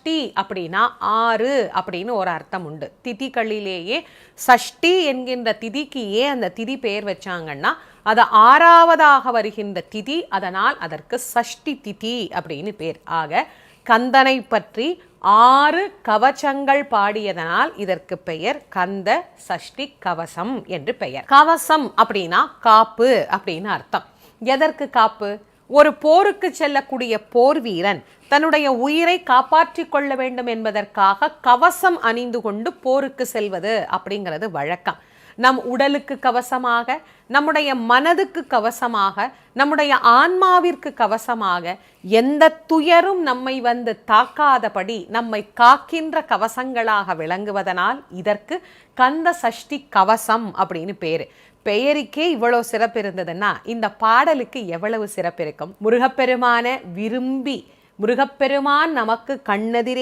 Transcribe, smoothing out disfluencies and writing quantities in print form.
ஷஷ்டி அப்படின்னா 6 அப்படின்னு ஒரு அர்த்தம் உண்டு. திதிகளிலேயே சஷ்டி என்கின்ற திதிக்கு ஏன் அந்த திதி பெயர் வச்சாங்கன்னா அது 6வதாக வருகின்ற திதி, அதனால் அதற்கு சஷ்டி திதி அப்படின்னு பேர். ஆக கந்தனை பற்றி 6 கவச்சங்கள் பாடியதனால் இதற்கு பெயர் கந்த சஷ்டி கவசம் என்று பெயர். கவசம் அப்படின்னா காப்பு அப்படின்னு அர்த்தம். எதற்கு காப்பு? ஒரு போருக்கு செல்லக்கூடிய போர் வீரன் தன்னுடைய உயிரை காப்பாற்றி கொள்ள வேண்டும் என்பதற்காக கவசம் அணிந்து கொண்டு போருக்கு செல்வது அப்படிங்கிறது வழக்கம். நம் உடலுக்கு கவசமாக, நம்முடைய மனதுக்கு கவசமாக, நம்முடைய ஆன்மாவிற்கு கவசமாக, எந்த துயரும் நம்மை வந்து தாக்காதபடி நம்மை காக்கின்ற கவசங்களாக விளங்குவதனால் இதற்கு கந்த சஷ்டி கவசம் அப்படின்னு பேரு. பெயருக்கே இவ்வளவு சிறப்பு இருந்ததுன்னா இந்த பாடலுக்கு எவ்வளவு சிறப்பு இருக்கும்? முருகப்பெருமான விரும்பி, முருகப்பெருமான் நமக்கு கண்ணெதிரே